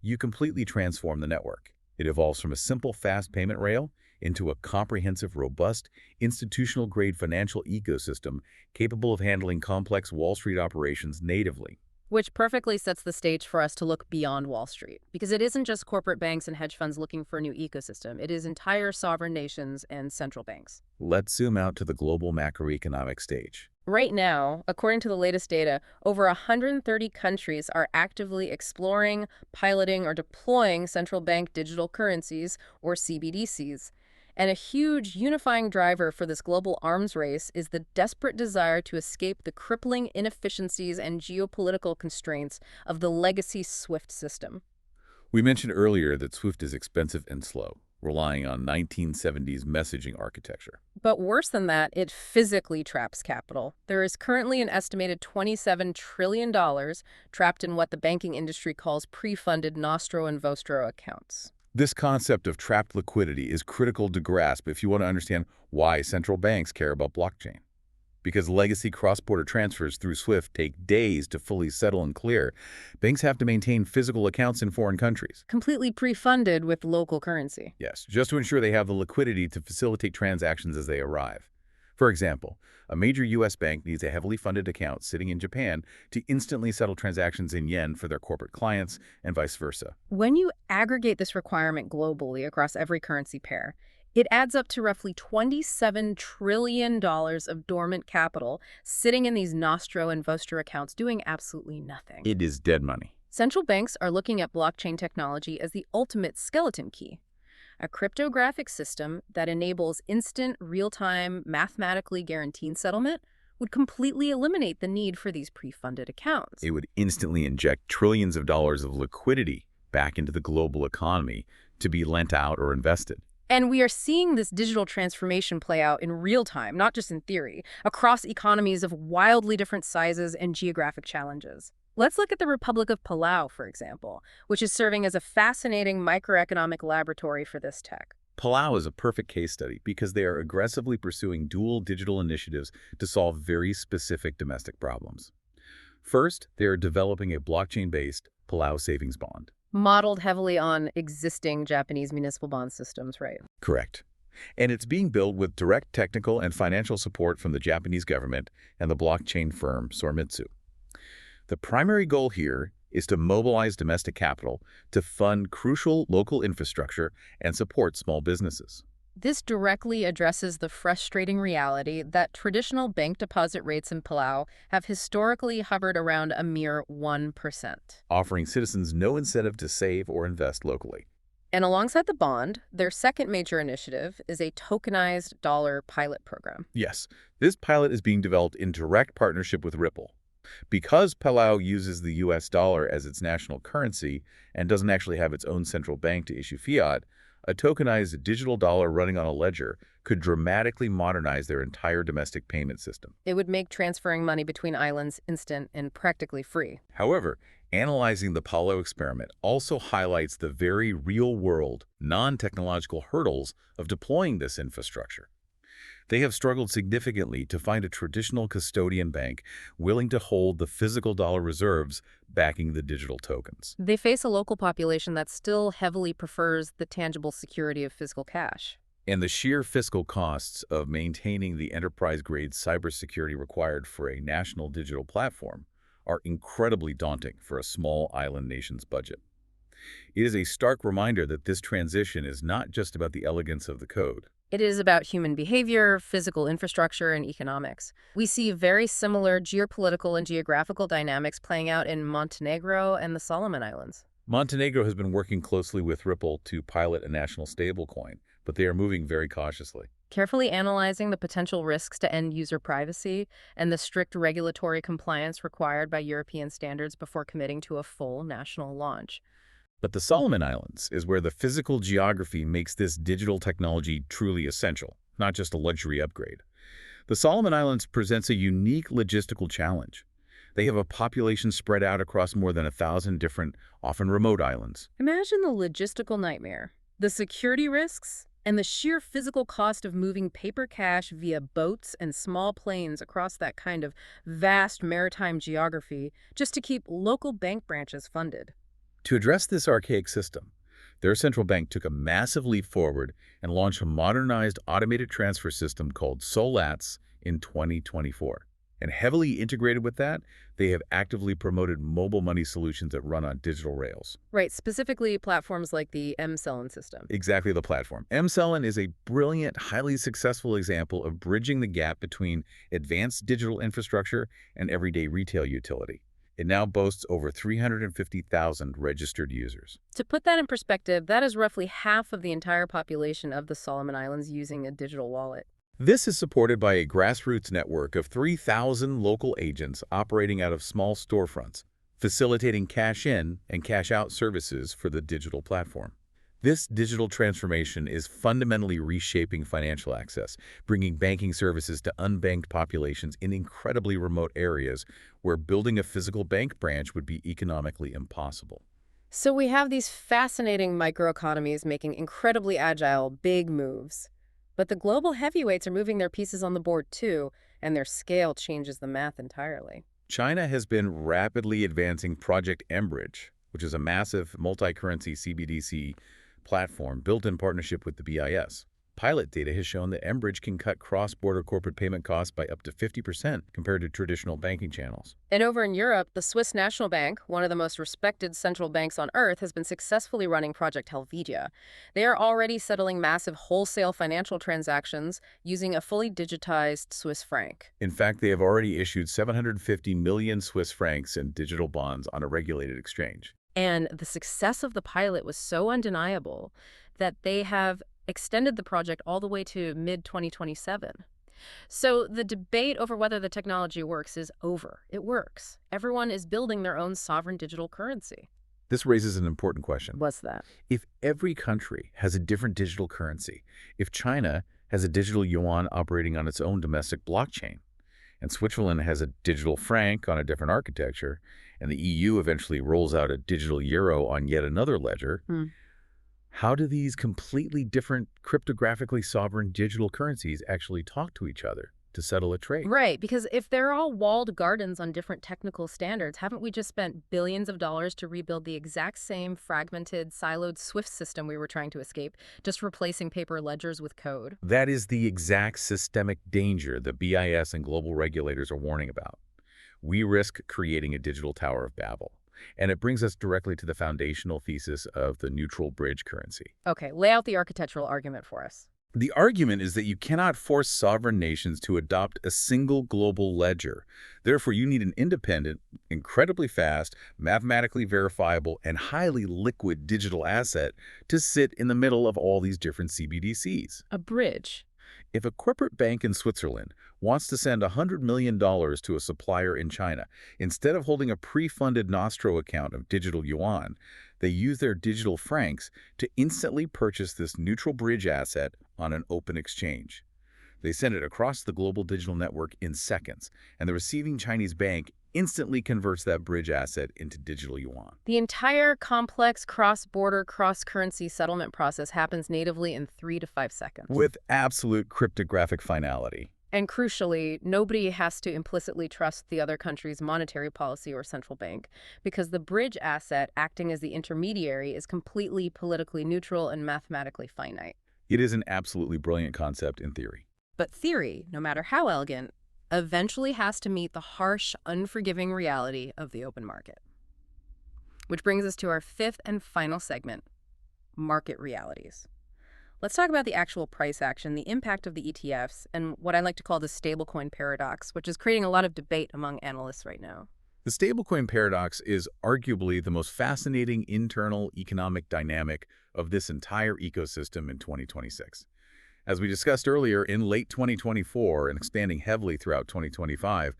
B: you completely transform the network. It evolves from a simple, fast payment rail into a comprehensive, robust, institutional-grade financial ecosystem capable of handling complex Wall Street operations natively.
A: Which perfectly sets the stage for us to look beyond Wall Street. Because it isn't just corporate banks and hedge funds looking for a new ecosystem. It is entire sovereign nations and central banks.
B: Let's zoom out to the global macroeconomic stage.
A: Right now, according to the latest data, over 130 countries are actively exploring, piloting, or deploying central bank digital currencies, or CBDCs. And a huge unifying driver for this global arms race is the desperate desire to escape the crippling inefficiencies and geopolitical constraints of the legacy SWIFT system.
B: We mentioned earlier that SWIFT is expensive and slow, relying on 1970s messaging architecture.
A: But worse than that, it physically traps capital. There is currently an estimated $27 trillion trapped in what the banking industry calls pre-funded Nostro and Vostro accounts.
B: This concept of trapped liquidity is critical to grasp if you want to understand why central banks care about blockchain. Because legacy cross-border transfers through SWIFT take days to fully settle and clear, banks have to maintain physical accounts in foreign countries.
A: Completely pre-funded with local currency.
B: Yes, just to ensure they have the liquidity to facilitate transactions as they arrive. For example, a major U.S. bank needs a heavily funded account sitting in Japan to instantly settle transactions in yen for their corporate clients and vice versa.
A: When you aggregate this requirement globally across every currency pair, it adds up to roughly $27 trillion of dormant capital sitting in these Nostro and Vostro accounts doing absolutely nothing.
B: It is dead money.
A: Central banks are looking at blockchain technology as the ultimate skeleton key, a cryptographic system that enables instant, real-time, mathematically guaranteed settlement would completely eliminate the need for these pre-funded accounts.
B: It would instantly inject trillions of dollars of liquidity back into the global economy to be lent out or invested.
A: And we are seeing this digital transformation play out in real time, not just in theory, across economies of wildly different sizes and geographic challenges. Let's look at the Republic of Palau, for example, which is serving as a fascinating microeconomic laboratory for this tech.
B: Palau is a perfect case study because they are aggressively pursuing dual digital initiatives to solve very specific domestic problems. First, they are developing a blockchain-based Palau savings bond.
A: Modeled heavily on existing Japanese municipal bond systems, right?
B: Correct. And it's being built with direct technical and financial support from the Japanese government and the blockchain firm Sormitsu. The primary goal here is to mobilize domestic capital to fund crucial local infrastructure and support small businesses.
A: This directly addresses the frustrating reality that traditional bank deposit rates in Palau have historically hovered around a mere 1%.
B: Offering citizens no incentive to save or invest locally.
A: And alongside the bond, their second major initiative is a tokenized dollar pilot program.
B: Yes, this pilot is being developed in direct partnership with Ripple. Because Palau uses the US dollar as its national currency and doesn't actually have its own central bank to issue fiat, a tokenized digital dollar running on a ledger could dramatically modernize their entire domestic payment system.
A: It would make transferring money between islands instant and practically free.
B: However, analyzing the Palau experiment also highlights the very real-world, non-technological hurdles of deploying this infrastructure. They have struggled significantly to find a traditional custodian bank willing to hold the physical dollar reserves backing the digital tokens.
A: They face a local population that still heavily prefers the tangible security of physical cash.
B: And the sheer fiscal costs of maintaining the enterprise-grade cybersecurity required for a national digital platform are incredibly daunting for a small island nation's budget. It is a stark reminder that this transition is not just about the elegance of the code.
A: It is about human behavior, physical infrastructure, and economics. We see very similar geopolitical and geographical dynamics playing out in Montenegro and the Solomon Islands.
B: Montenegro has been working closely with Ripple to pilot a national stablecoin, but they are moving very cautiously.
A: Carefully analyzing the potential risks to end-user privacy and the strict regulatory compliance required by European standards before committing to a full national launch.
B: But the Solomon Islands is where the physical geography makes this digital technology truly essential, not just a luxury upgrade. The Solomon Islands presents a unique logistical challenge. They have a population spread out across more than 1,000 different, often remote islands.
A: Imagine the logistical nightmare, the security risks, and the sheer physical cost of moving paper cash via boats and small planes across that kind of vast maritime geography just to keep local bank branches funded.
B: To address this archaic system, their central bank took a massive leap forward and launched a modernized automated transfer system called SOLATS in 2024. And heavily integrated with that, they have actively promoted mobile money solutions that run on digital rails.
A: Right, specifically platforms like the M-Cellin system.
B: Exactly the platform. M-Cellin is a brilliant, highly successful example of bridging the gap between advanced digital infrastructure and everyday retail utility. It now boasts over 350,000 registered users.
A: To put that in perspective, that is roughly half of the entire population of the Solomon Islands using a digital wallet.
B: This is supported by a grassroots network of 3,000 local agents operating out of small storefronts, facilitating cash-in and cash-out services for the digital platform. This digital transformation is fundamentally reshaping financial access, bringing banking services to unbanked populations in incredibly remote areas where building a physical bank branch would be economically impossible.
A: So we have these fascinating microeconomies making incredibly agile, big moves. But the global heavyweights are moving their pieces on the board too, and their scale changes the math entirely.
B: China has been rapidly advancing Project mBridge, which is a massive multi-currency CBDC platform built in partnership with the BIS. pilot data has shown that mBridge can cut cross-border corporate payment costs by up to 50% compared to traditional banking channels.
A: And over in Europe, the Swiss National Bank, one of the most respected central banks on earth, has been successfully running Project Helvetia. They are already settling massive wholesale financial transactions using a fully digitized Swiss franc.
B: In fact, they have already issued 750 million Swiss francs in digital bonds on a regulated exchange.
A: And the success of the pilot was so undeniable that they have extended the project all the way to mid-2027. So the debate over whether the technology works is over. It works. Everyone is building their own sovereign digital currency.
B: This raises an important question.
A: What's that?
B: If every country has a different digital currency, if China has a digital yuan operating on its own domestic blockchain, and Switzerland has a digital franc on a different architecture, and the EU eventually rolls out a digital euro on yet another ledger, how do these completely different cryptographically sovereign digital currencies actually talk to each other to settle a trade?
A: Right, because if they're all walled gardens on different technical standards, haven't we just spent billions of dollars to rebuild the exact same fragmented, siloed SWIFT system we were trying to escape, just replacing paper ledgers with code?
B: That is the exact systemic danger the BIS and global regulators are warning about. We risk creating a digital Tower of Babel. And it brings us directly to the foundational thesis of the neutral bridge currency.
A: Okay, lay out the architectural argument for us.
B: The argument is that you cannot force sovereign nations to adopt a single global ledger. Therefore, you need an independent, incredibly fast, mathematically verifiable, and highly liquid digital asset to sit in the middle of all these different CBDCs.
A: A bridge.
B: If a corporate bank in Switzerland wants to send $100 million to a supplier in China, instead of holding a pre-funded Nostro account of digital yuan, they use their digital francs to instantly purchase this neutral bridge asset on an open exchange. They send it across the global digital network in seconds, and the receiving Chinese bank instantly converts that bridge asset into digital yuan.
A: The entire complex cross-border, cross-currency settlement process happens natively in 3 to 5 seconds.
B: With absolute cryptographic finality.
A: And crucially, nobody has to implicitly trust the other country's monetary policy or central bank, because the bridge asset acting as the intermediary is completely politically neutral and mathematically finite.
B: It is an absolutely brilliant concept in theory.
A: But theory, no matter how elegant, eventually has to meet the harsh, unforgiving reality of the open market. Which brings us to our fifth and final segment, market realities. Let's talk about the actual price action, the impact of the ETFs, and what I like to call the stablecoin paradox, which is creating a lot of debate among analysts right now.
B: The stablecoin paradox is arguably the most fascinating internal economic dynamic of this entire ecosystem in 2026. As we discussed earlier, in late 2024 and expanding heavily throughout 2025,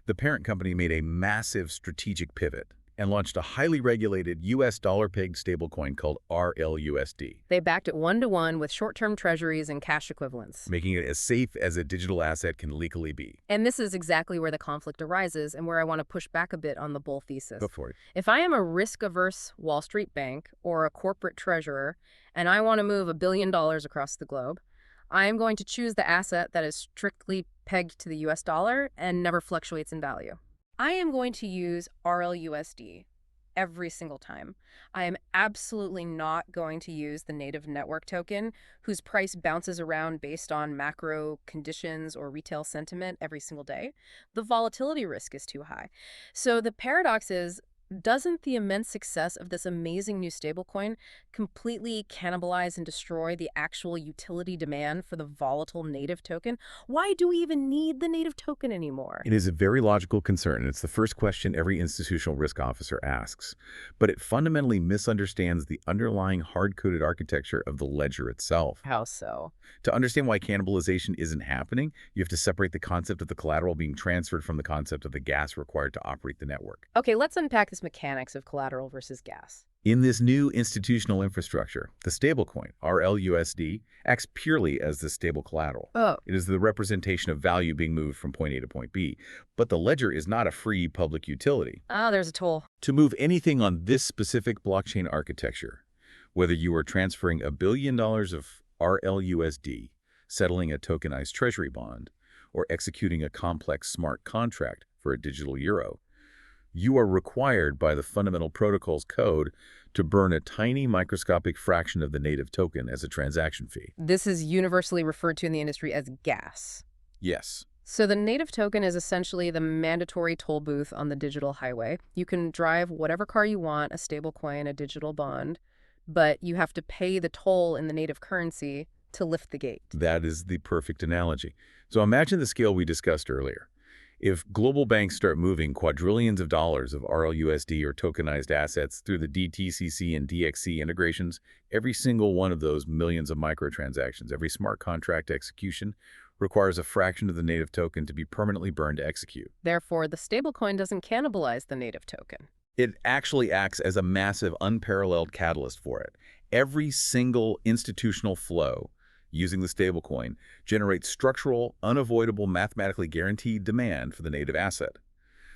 B: the parent company made a massive strategic pivot and launched a highly regulated U.S. dollar-pegged stablecoin called RLUSD.
A: They backed it 1-to-1 with short-term treasuries and cash equivalents,
B: making it as safe as a digital asset can legally be.
A: And this is exactly where the conflict arises and where I want to push back a bit on the bull thesis.
B: Go for it.
A: If I am a risk-averse Wall Street bank or a corporate treasurer and I want to move $1 billion across the globe, I am going to choose the asset that is strictly pegged to the US dollar and never fluctuates in value. I am going to use RLUSD every single time. I am absolutely not going to use the native network token, whose price bounces around based on macro conditions or retail sentiment every single day. The volatility risk is too high. So the paradox is, doesn't the immense success of this amazing new stablecoin completely cannibalize and destroy the actual utility demand for the volatile native token? Why do we even need the native token anymore?
B: It is a very logical concern, and it's the first question every institutional risk officer asks. But it fundamentally misunderstands the underlying hard-coded architecture of the ledger itself.
A: How so?
B: To understand why cannibalization isn't happening, you have to separate the concept of the collateral being transferred from the concept of the gas required to operate the network.
A: Okay, let's unpack this mechanics of collateral versus gas.
B: In this new institutional infrastructure, the stablecoin, RLUSD, acts purely as the stable collateral.
A: Oh.
B: It is the representation of value being moved from point A to point B. But the ledger is not a free public utility.
A: Oh, there's a toll.
B: To move anything on this specific blockchain architecture, whether you are transferring $1 billion of RLUSD, settling a tokenized treasury bond, or executing a complex smart contract for a digital euro, You are required by the fundamental protocol's code to burn a tiny microscopic fraction of the native token as a transaction fee.
A: This is universally referred to in the industry as gas.
B: Yes.
A: So the native token is essentially the mandatory toll booth on the digital highway. You can drive whatever car you want, a stable coin, a digital bond, but you have to pay the toll in the native currency to lift the gate.
B: That is the perfect analogy. So imagine the scale we discussed earlier. If global banks start moving quadrillions of dollars of RLUSD or tokenized assets through the DTCC and DXC integrations, every single one of those millions of microtransactions, every smart contract execution, requires a fraction of the native token to be permanently burned to execute.
A: Therefore, the stablecoin doesn't cannibalize the native token.
B: It actually acts as a massive, unparalleled catalyst for it. Every single institutional flow using the stablecoin generates structural, unavoidable, mathematically guaranteed demand for the native asset.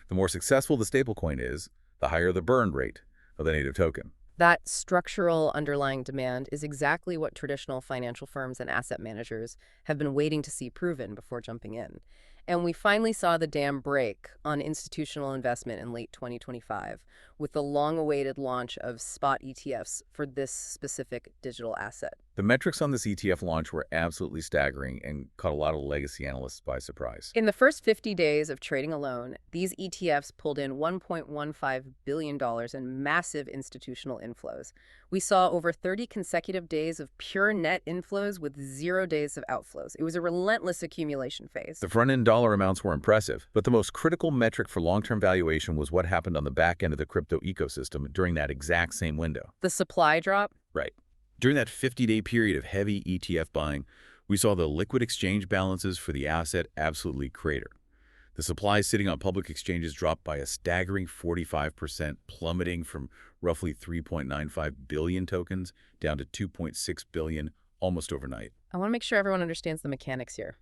B: The more successful the stablecoin is, the higher the burn rate of the native token.
A: That structural underlying demand is exactly what traditional financial firms and asset managers have been waiting to see proven before jumping in. And we finally saw the dam break on institutional investment in late 2025 with the long-awaited launch of spot ETFs for this specific digital asset.
B: The metrics on this ETF launch were absolutely staggering and caught a lot of legacy analysts by surprise.
A: In the first 50 days of trading alone, these ETFs pulled in $1.15 billion in massive institutional inflows. We saw over 30 consecutive days of pure net inflows with 0 days of outflows. It was a relentless accumulation phase.
B: The front-end dollar amounts were impressive, but the most critical metric for long-term valuation was what happened on the back end of the crypto ecosystem during that exact same window.
A: The supply drop?
B: Right. During that 50-day period of heavy ETF buying, we saw the liquid exchange balances for the asset absolutely crater. The supply sitting on public exchanges dropped by a staggering 45%, plummeting from roughly 3.95 billion tokens down to 2.6 billion almost overnight.
A: I want to make sure everyone understands the mechanics here.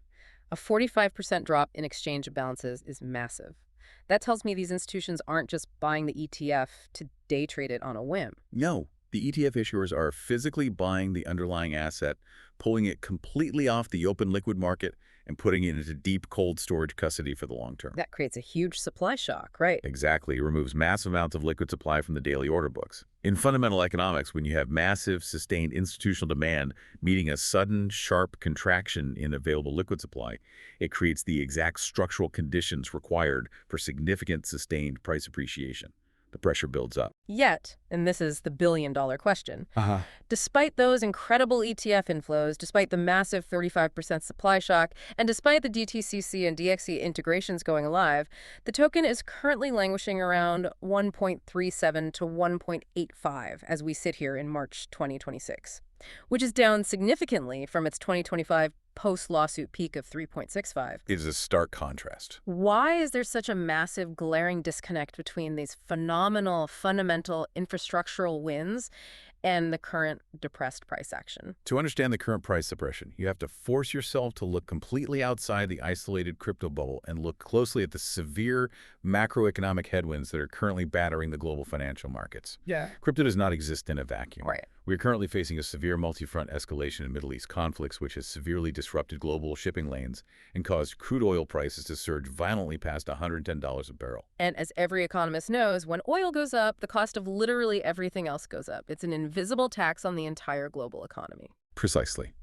A: A 45% drop in exchange balances is massive. That tells me these institutions aren't just buying the ETF to day trade it on a whim.
B: No, the ETF issuers are physically buying the underlying asset, pulling it completely off the open liquid market, and putting it into deep cold storage custody for the long term.
A: That creates a huge supply shock, right?
B: Exactly. It removes massive amounts of liquid supply from the daily order books. In fundamental economics, when you have massive, sustained institutional demand meeting a sudden, sharp contraction in available liquid supply, it creates the exact structural conditions required for significant, sustained price appreciation. The pressure builds up.
A: Yet, and this is the billion-dollar question, despite those incredible ETF inflows, despite the massive 35% supply shock, and despite the DTCC and DXC integrations going live, the token is currently languishing around 1.37 to 1.85 as we sit here in March 2026, which is down significantly from its 2025 post-lawsuit peak of 3.65.
B: It is a stark contrast.
A: Why is there such a massive, glaring disconnect between these phenomenal, fundamental infrastructural wins and the current depressed price action?
B: To understand the current price suppression, you have to force yourself to look completely outside the isolated crypto bubble and look closely at the severe macroeconomic headwinds that are currently battering the global financial markets.
A: Yeah.
B: Crypto does not exist in a vacuum.
A: Right.
B: We are currently facing a severe multi-front escalation in Middle East conflicts, which has severely disrupted global shipping lanes and caused crude oil prices to surge violently past $110 a barrel.
A: And as every economist knows, when oil goes up, the cost of literally everything else goes up. It's an invisible tax on the entire global economy.
B: Precisely.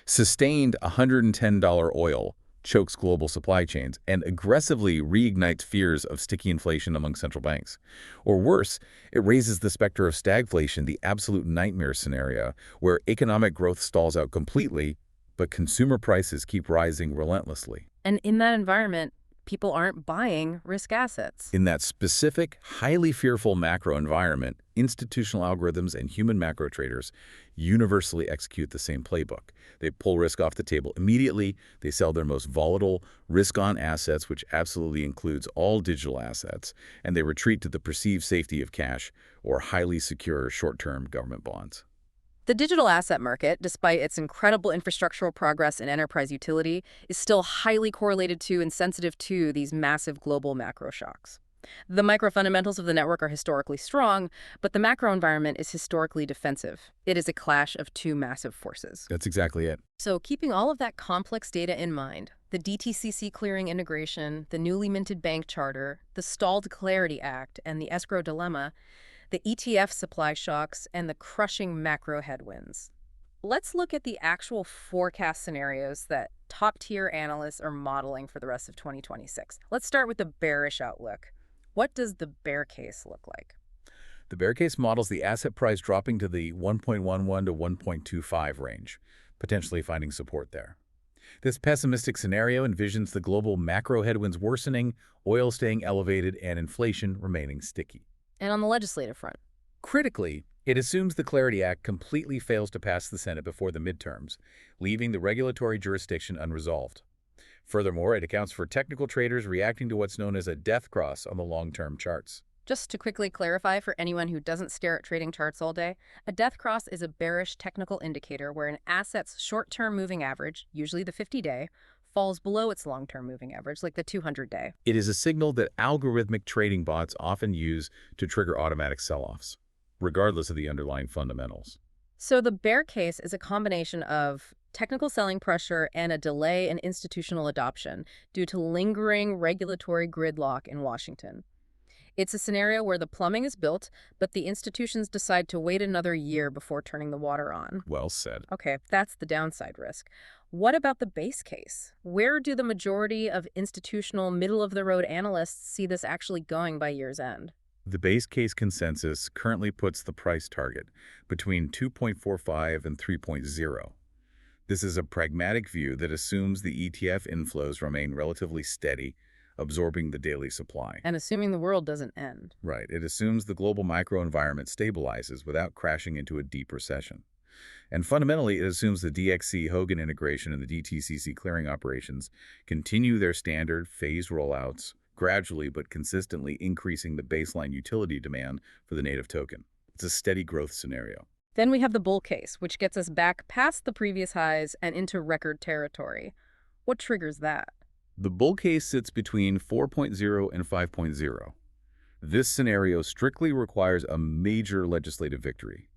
B: Sustained $110 oil chokes global supply chains and aggressively reignites fears of sticky inflation among central banks. Or worse, it raises the specter of stagflation, the absolute nightmare scenario, where economic growth stalls out completely, but consumer prices keep rising relentlessly.
A: And in that environment, people aren't buying risk assets.
B: In that specific, highly fearful macro environment, institutional algorithms and human macro traders universally execute the same playbook. They pull risk off the table immediately. They sell their most volatile, risk-on assets, which absolutely includes all digital assets, and they retreat to the perceived safety of cash or highly secure short-term government bonds.
A: The digital asset market, despite its incredible infrastructural progress and enterprise utility, is still highly correlated to and sensitive to these massive global macro shocks. The micro fundamentals of the network are historically strong, but the macro environment is historically defensive. It is a clash of two massive forces.
B: That's exactly it.
A: So keeping all of that complex data in mind, the DTCC clearing integration, the newly minted bank charter, the stalled Clarity Act, and the escrow dilemma, the ETF supply shocks, and the crushing macro headwinds. Let's look at the actual forecast scenarios that top-tier analysts are modeling for the rest of 2026. Let's start with the bearish outlook. What does the bear case look like?
B: The bear case models the asset price dropping to the 1.11 to 1.25 range, potentially finding support there. This pessimistic scenario envisions the global macro headwinds worsening, oil staying elevated, and inflation remaining sticky.
A: And on the legislative front?
B: Critically, it assumes the Clarity Act completely fails to pass the Senate before the midterms, leaving the regulatory jurisdiction unresolved. Furthermore, it accounts for technical traders reacting to what's known as a death cross on the long-term charts.
A: Just to quickly clarify for anyone who doesn't stare at trading charts all day, a death cross is a bearish technical indicator where an asset's short-term moving average, usually the 50-day, falls below its long-term moving average, like the 200-day.
B: It is a signal that algorithmic trading bots often use to trigger automatic sell-offs, regardless of the underlying fundamentals.
A: So the bear case is a combination of technical selling pressure and a delay in institutional adoption due to lingering regulatory gridlock in Washington. It's a scenario where the plumbing is built, but the institutions decide to wait another year before turning the water on.
B: Well said.
A: Okay, that's the downside risk. What about the base case? Where do the majority of institutional middle-of-the-road analysts see this actually going by year's end?
B: The base case consensus currently puts the price target between 2.45 and 3.0. This is a pragmatic view that assumes the ETF inflows remain relatively steady, absorbing the daily supply.
A: And assuming the world doesn't end.
B: Right. It assumes the global microenvironment stabilizes without crashing into a deep recession. And fundamentally, it assumes the DXC-Hogan integration and the DTCC clearing operations continue their standard phased rollouts, gradually but consistently increasing the baseline utility demand for the native token. It's a steady growth scenario.
A: Then we have the bull case, which gets us back past the previous highs and into record territory. What triggers that?
B: The bull case sits between 4.0 and 5.0. This scenario strictly requires a major legislative victory.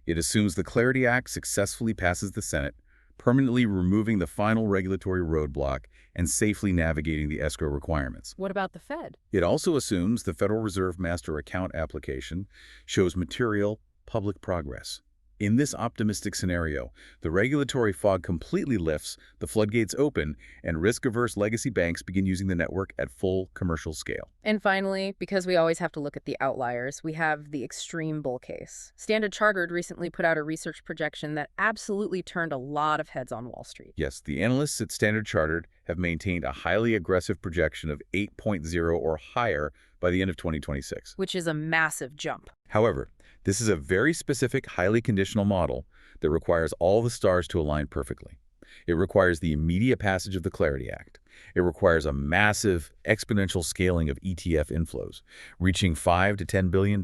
B: It assumes the Clarity Act successfully passes the Senate, permanently removing the final regulatory roadblock and safely navigating the escrow requirements.
A: What about the Fed?
B: It also assumes the Federal Reserve Master Account application shows material public progress. In this optimistic scenario, the regulatory fog completely lifts, the floodgates open, and risk-averse legacy banks begin using the network at full commercial scale.
A: And finally, because we always have to look at the outliers, we have the extreme bull case. Standard Chartered recently put out a research projection that absolutely turned a lot of heads on Wall Street.
B: Yes, the analysts at Standard Chartered have maintained a highly aggressive projection of 8.0 or higher by the end of 2026.
A: Which is a massive jump.
B: However, this is a very specific, highly conditional model that requires all the stars to align perfectly. It requires the immediate passage of the Clarity Act. It requires a massive exponential scaling of ETF inflows, reaching $5 to $10 billion,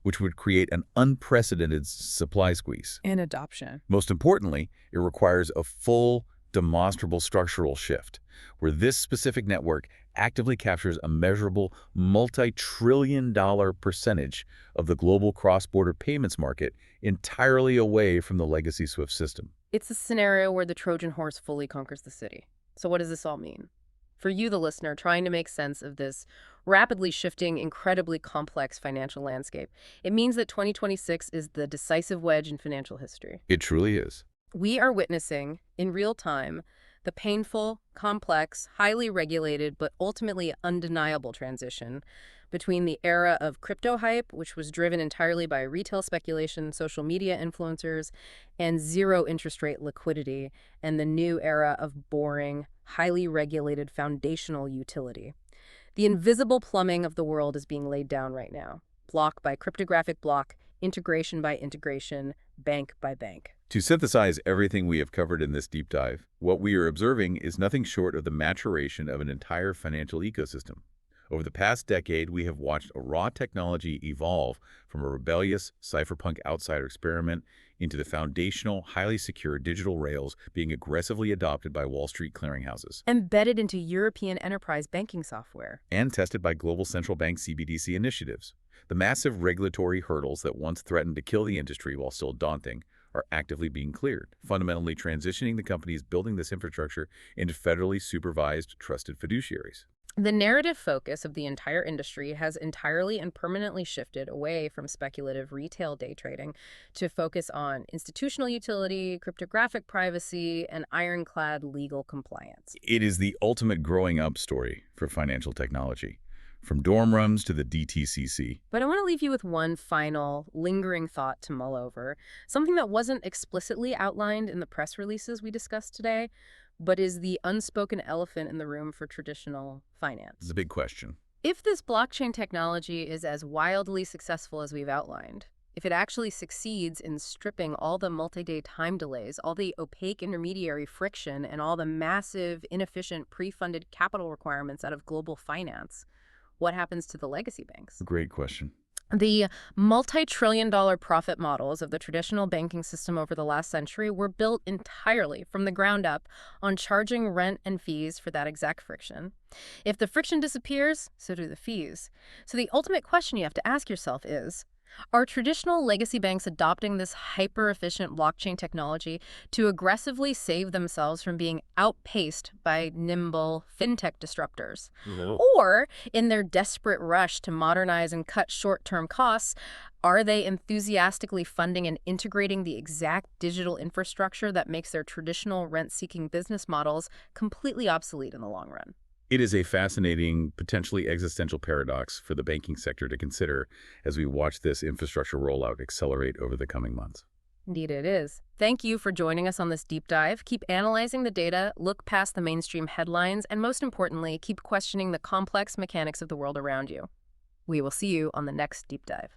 B: which would create an unprecedented supply squeeze.
A: And adoption.
B: Most importantly, it requires a full, demonstrable structural shift, where this specific network actively captures a measurable multi-trillion-dollar percentage of the global cross-border payments market entirely away from the legacy SWIFT system.
A: It's a scenario where the Trojan horse fully conquers the city. So what does this all mean? For you, the listener, trying to make sense of this rapidly shifting, incredibly complex financial landscape, it means that 2026 is the decisive wedge in financial history.
B: It truly is.
A: We are witnessing, in real time, the painful, complex, highly regulated, but ultimately undeniable transition between the era of crypto hype, which was driven entirely by retail speculation, social media influencers, and zero interest rate liquidity, and the new era of boring, highly regulated foundational utility. The invisible plumbing of the world is being laid down right now, block by cryptographic block, integration by integration, bank by bank.
B: To synthesize everything we have covered in this deep dive, what we are observing is nothing short of the maturation of an entire financial ecosystem. Over the past decade, we have watched a raw technology evolve from a rebellious cypherpunk outsider experiment into the foundational, highly secure digital rails being aggressively adopted by Wall Street clearinghouses
A: Embedded into European enterprise banking software.
B: and tested by global central bank CBDC initiatives. The massive regulatory hurdles that once threatened to kill the industry while still daunting are actively being cleared, fundamentally transitioning the companies building this infrastructure into federally supervised, trusted fiduciaries.
A: The narrative focus of the entire industry has entirely and permanently shifted away from speculative retail day trading to focus on institutional utility, cryptographic privacy, and ironclad legal compliance.
B: It is the ultimate growing up story for financial technology, from dorm rooms to the DTCC.
A: But I want to leave you with one final, lingering thought to mull over, something that wasn't explicitly outlined in the press releases we discussed today, but is the unspoken elephant in the room for traditional finance.
B: It's a big question.
A: If this blockchain technology is as wildly successful as we've outlined, if it actually succeeds in stripping all the multi-day time delays, all the opaque intermediary friction, and all the massive, inefficient, pre-funded capital requirements out of global finance, what happens to the legacy banks?
B: Great question.
A: The multi-trillion-dollar profit models of the traditional banking system over the last century were built entirely from the ground up on charging rent and fees for that exact friction. If the friction disappears, so do the fees. So the ultimate question you have to ask yourself is, are traditional legacy banks adopting this hyper-efficient blockchain technology to aggressively save themselves from being outpaced by nimble fintech disruptors?
B: No.
A: Or, in their desperate rush to modernize and cut short-term costs, are they enthusiastically funding and integrating the exact digital infrastructure that makes their traditional rent-seeking business models completely obsolete in the long run?
B: It is a fascinating, potentially existential paradox for the banking sector to consider as we watch this infrastructure rollout accelerate over the coming months.
A: Indeed it is. Thank you for joining us on this deep dive. Keep analyzing the data, look past the mainstream headlines, and most importantly, keep questioning the complex mechanics of the world around you. We will see you on the next deep dive.